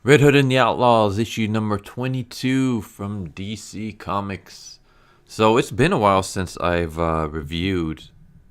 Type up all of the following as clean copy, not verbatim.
Red Hood and the Outlaws, issue number 22 from DC Comics. So it's been a while since I've reviewed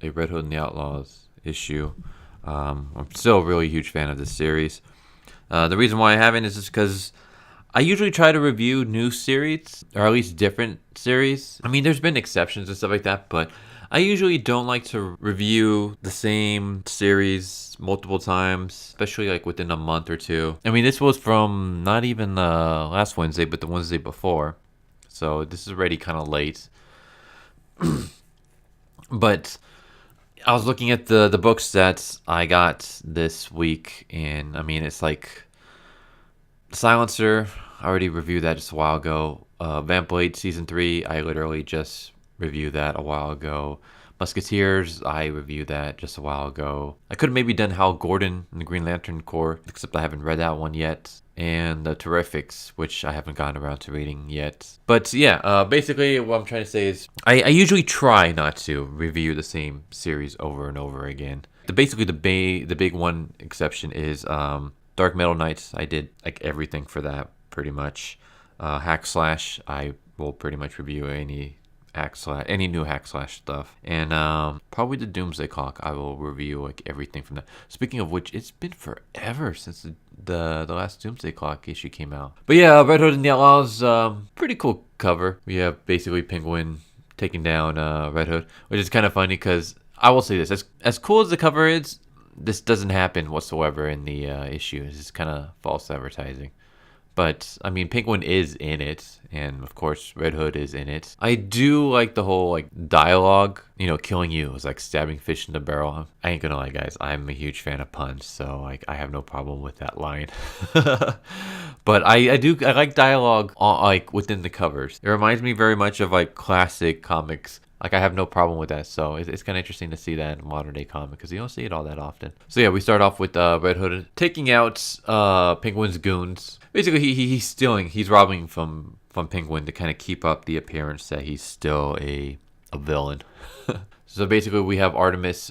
a Red Hood and the Outlaws issue. I'm still a really huge fan of this series. The reason why I haven't is just because I usually try to review new series, or at least different series. I mean, there's been exceptions and stuff like that, but I usually don't like to review the same series multiple times, especially like within a month or two. I mean, this was from not even last Wednesday, but the Wednesday before. So this is already kind of late. But I was looking at the books that I got this week, and I mean, it's like Silencer. I already reviewed that just a while ago. Vampblade Season 3, I literally just reviewed that a while ago. Musketeers, I reviewed that just a while ago. I could have maybe done Hal Gordon and the Green Lantern Corps, except I haven't read that one yet. And the Terrifics, which I haven't gotten around to reading yet. But yeah, basically what I'm trying to say is I usually try not to review the same series over and over again. The big one exception is Dark Metal Knights. I did like everything for that pretty much. Hack Slash, I will pretty much review any new Hack Slash stuff, and probably the Doomsday Clock. I will review like everything from that. Speaking of which, it's been forever since the last Doomsday Clock issue came out. But yeah, Red Hood and the Outlaws, pretty cool cover. We have basically Penguin taking down Red Hood, which is kind of funny because I will say this: as cool as the cover is, this doesn't happen whatsoever in the issue. This is kind of false advertising. But I mean, Penguin is in it, and of course, Red Hood is in it. I do like the whole like dialogue. Killing you is like stabbing fish in the barrel. I ain't gonna lie, guys. I'm a huge fan of puns, so like I have no problem with that line. But I like dialogue like within the covers. It reminds me very much of like classic comics. Like I have no problem with that, so it's kind of interesting to see that in modern day comic because you don't see it all that often. So yeah, we start off with Red Hood taking out Penguin's goons. Basically, he's robbing from Penguin to kind of keep up the appearance that he's still a villain. So basically, we have Artemis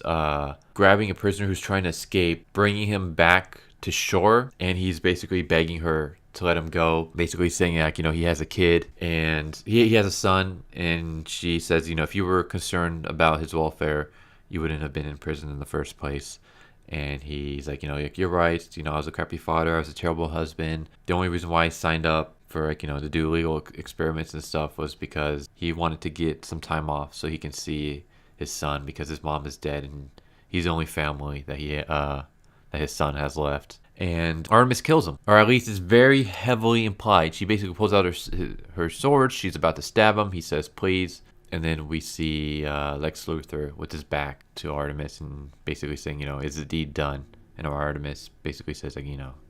grabbing a prisoner who's trying to escape, bringing him back to shore, and he's basically begging her to let him go, basically saying like he has a kid and he has a son, and she says if you were concerned about his welfare, you wouldn't have been in prison in the first place. And he's like you're right, I was a crappy father, I was a terrible husband. The only reason why I signed up for to do legal experiments and stuff was because he wanted to get some time off so he can see his son, because his mom is dead and he's the only family that that his son has left. And Artemis kills him, or at least it's very heavily implied. She basically pulls out her sword. She's about to stab him. He says, "Please." And then we see Lex Luthor with his back to Artemis and basically saying, "Is the deed done?" And Artemis basically says, like,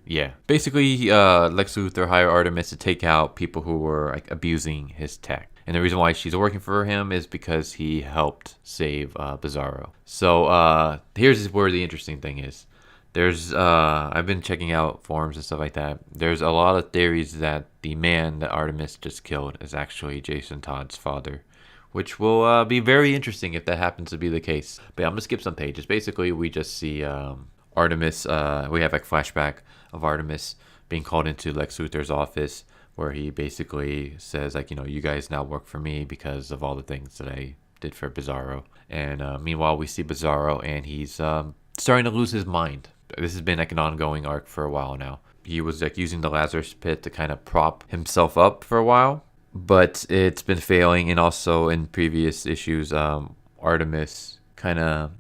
yeah. Basically, Lex Luthor hired Artemis to take out people who were like abusing his tech. And the reason why she's working for him is because he helped save Bizarro. So here's where the interesting thing is. There's I've been checking out forums and stuff like that. There's a lot of theories that the man that Artemis just killed is actually Jason Todd's father, which will be very interesting if that happens to be the case. But yeah, I'm gonna skip some pages. Basically, we just see Artemis. We have a flashback of Artemis being called into Lex Luthor's office, where he basically says like, you guys now work for me because of all the things that I did for Bizarro. And meanwhile, we see Bizarro, and he's starting to lose his mind. This has been like an ongoing arc for a while now. He was like using the Lazarus pit to kind of prop himself up for a while, but it's been failing. And also in previous issues, Artemis kind of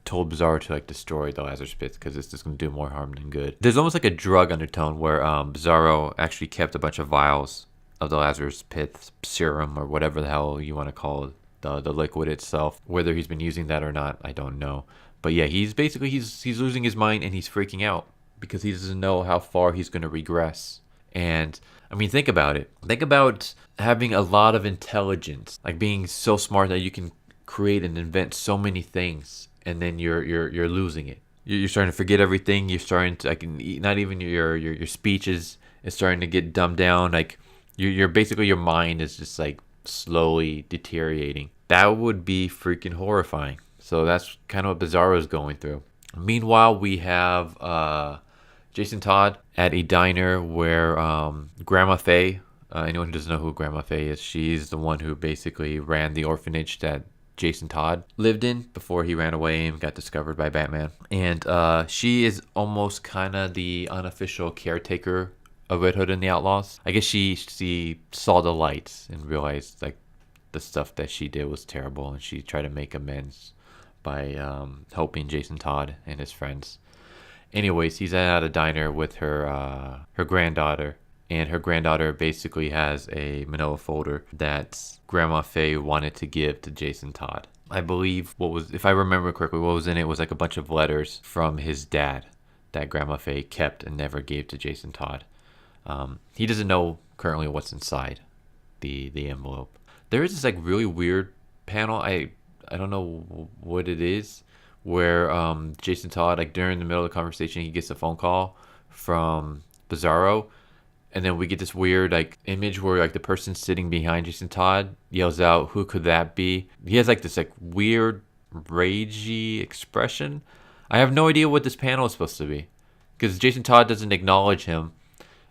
told Bizarro to like destroy the Lazarus pit because it's just going to do more harm than good. There's almost like a drug undertone where Bizarro actually kept a bunch of vials of the Lazarus pit serum, or whatever the hell you want to call it, the liquid itself. Whether he's been using that or not, I don't know. But yeah, he's losing his mind, and he's freaking out because he doesn't know how far he's going to regress. And I mean, think about it. Think about having a lot of intelligence, like being so smart that you can create and invent so many things, and then you're losing it. You're starting to forget everything. You're starting to not even your speech is starting to get dumbed down. Like you're basically, your mind is just like slowly deteriorating. That would be freaking horrifying. So that's kind of what Bizarro is going through. Meanwhile, we have Jason Todd at a diner where Grandma Faye, anyone who doesn't know who Grandma Faye is, she's the one who basically ran the orphanage that Jason Todd lived in before he ran away and got discovered by Batman. And she is almost kind of the unofficial caretaker of Red Hood and the Outlaws. I guess she saw the lights and realized like the stuff that she did was terrible, and she tried to make amends by helping Jason Todd and his friends. Anyways, he's at a diner with her granddaughter, and her granddaughter basically has a manila folder that Grandma Faye wanted to give to Jason Todd. I believe if I remember correctly, what was in it was like a bunch of letters from his dad that Grandma Faye kept and never gave to Jason Todd. He doesn't know currently what's inside the envelope. There is this like really weird panel. I don't know what it is, where Jason Todd, like during the middle of the conversation, he gets a phone call from Bizarro, and then we get this weird like image where like the person sitting behind Jason Todd yells out, "Who could that be?" He has like this like weird ragey expression. I have no idea what this panel is supposed to be, because Jason Todd doesn't acknowledge him,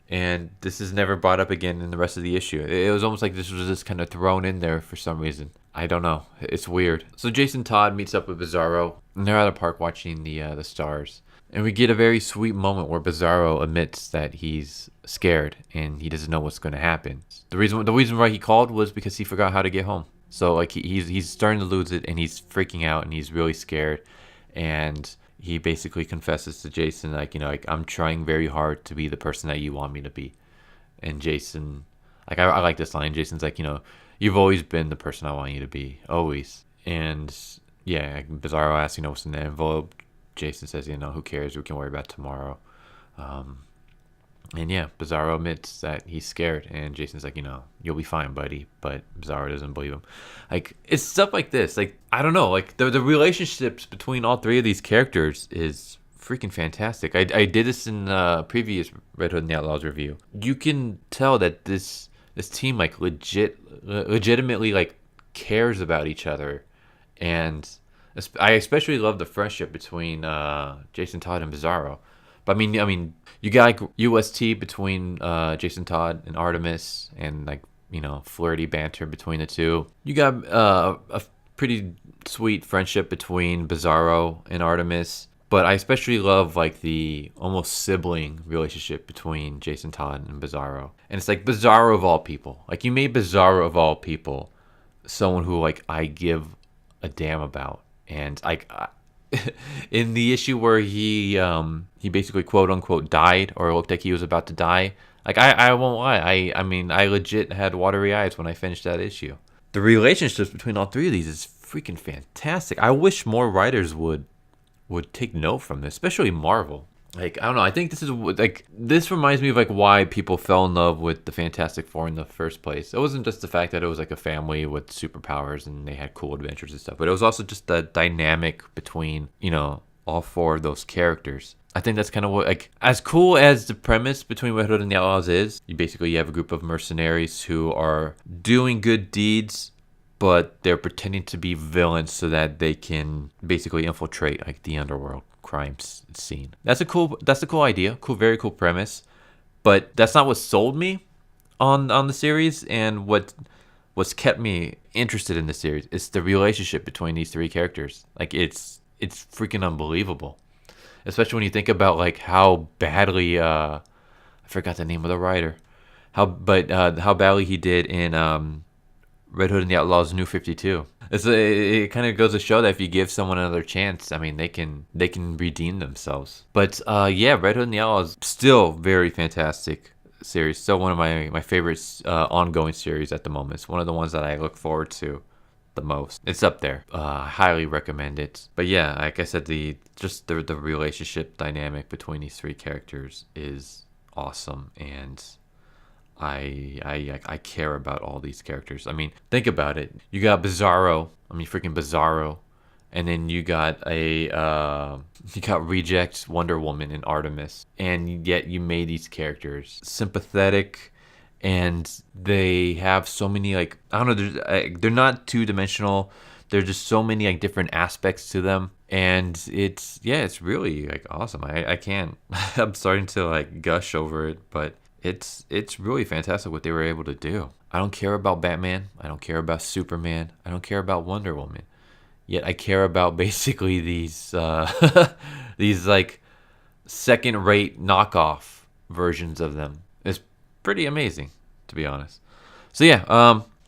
and this is never brought up again in the rest of the issue. It was almost like this was just kind of thrown in there for some reason. I don't know. It's weird. So Jason Todd meets up with Bizarro, and they're at a park watching the stars. And we get a very sweet moment where Bizarro admits that he's scared and he doesn't know what's going to happen. The reason why he called was because he forgot how to get home. So like he's starting to lose it, and he's freaking out, and he's really scared. And he basically confesses to Jason, like, like, I'm trying very hard to be the person that you want me to be. And Jason, like, I like this line. Jason's like, you've always been the person I want you to be, always. And yeah, Bizarro asks, what's in the envelope. Jason says, who cares? We can worry about tomorrow. And yeah, Bizarro admits that he's scared, and Jason's like, you'll be fine, buddy. But Bizarro doesn't believe him. Like, it's stuff like this. Like, I don't know. Like, the relationships between all three of these characters is freaking fantastic. I did this in the previous Red Hood and the Outlaws review. You can tell that this team, like, legitimately, like, cares about each other. And I especially love the friendship between Jason Todd and Bizarro. But I mean, you got like UST between Jason Todd and Artemis, and like flirty banter between the two. You got a pretty sweet friendship between Bizarro and Artemis. But I especially love like the almost sibling relationship between Jason Todd and Bizarro. And it's like Bizarro of all people. Like, you made Bizarro of all people someone who like I give a damn about. And in the issue where he basically quote unquote died, or looked like he was about to die, like I won't lie, I mean I legit had watery eyes when I finished that issue. The relationships between all three of these is freaking fantastic. I wish more writers would take note from this, especially Marvel. Like, I don't know, I think this reminds me of like why people fell in love with the Fantastic Four in the first place. It wasn't just the fact that it was like a family with superpowers and they had cool adventures and stuff, but it was also just the dynamic between, all four of those characters. I think that's kind of what, like, as cool as the premise between Red Hood and the Outlaws is, you have a group of mercenaries who are doing good deeds, but they're pretending to be villains so that they can basically infiltrate like the underworld crime scene. That's a cool idea. Very cool premise. But that's not what sold me on the series, and what's kept me interested in the series is the relationship between these three characters. Like, it's freaking unbelievable. Especially when you think about like how badly I forgot the name of the writer. How badly he did in Red Hood and the Outlaws New 52. It kind of goes to show that if you give someone another chance, I mean, they can redeem themselves. But yeah, Red Hood and the Outlaws, still very fantastic series. Still one of my favorite ongoing series at the moment. It's one of the ones that I look forward to the most. It's up there. I highly recommend it. But yeah, like I said, the relationship dynamic between these three characters is awesome, and I care about all these characters. I mean, think about it. You got Bizarro. I mean, freaking Bizarro. And then you got Reject, Wonder Woman, and Artemis. And yet you made these characters sympathetic, and they have so many, they're not two-dimensional. There's just so many different aspects to them. and it's really like awesome. I can't I'm starting to like gush over it, but it's really fantastic what they were able to do. I don't care about Batman, I don't care about Superman, I don't care about Wonder Woman, yet I care about basically these these like second rate knockoff versions of them. It's pretty amazing, to be honest. So yeah,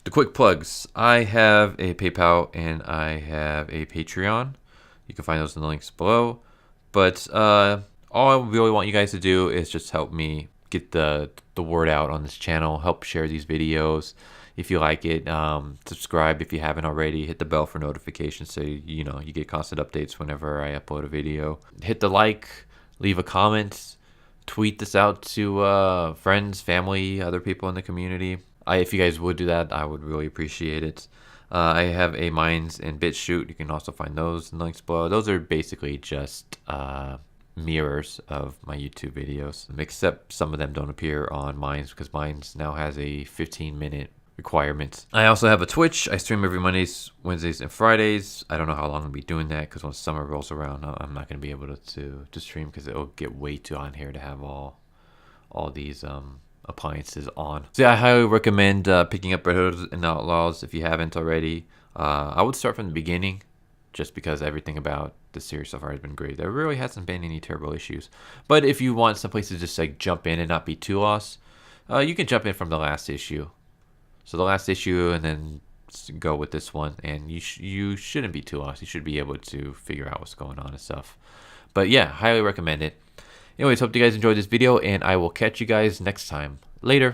the quick plugs. I have a PayPal and I have a Patreon. You can find those in the links below. But all I really want you guys to do is just help me get the word out on this channel. Help share these videos if you like it. Subscribe if you haven't already. Hit the bell for notifications so you know you get constant updates whenever I upload a video. Hit the like, leave a comment, tweet this out to friends, family, other people in the community. If you guys would do that, I would really appreciate it. I have a Minds and BitChute. You can also find those in the links below. Those are basically just mirrors of my YouTube videos, except some of them don't appear on Minds because Minds now has a 15-minute requirement. I also have a Twitch. I stream every Mondays, Wednesdays, and Fridays. I don't know how long I'll be doing that because when summer rolls around, I'm not going to be able to stream because it'll get way too on here to have all these appliances on. So yeah, I highly recommend picking up Red Hood and Outlaws if you haven't already. I would start from the beginning just because everything about the series so far has been great. There really hasn't been any terrible issues. But if you want someplace to just like jump in and not be too lost, you can jump in from the last issue. So the last issue and then go with this one, and you shouldn't be too lost. You should be able to figure out what's going on and stuff. But yeah, highly recommend it. Anyways, hope you guys enjoyed this video, and I will catch you guys next time. Later.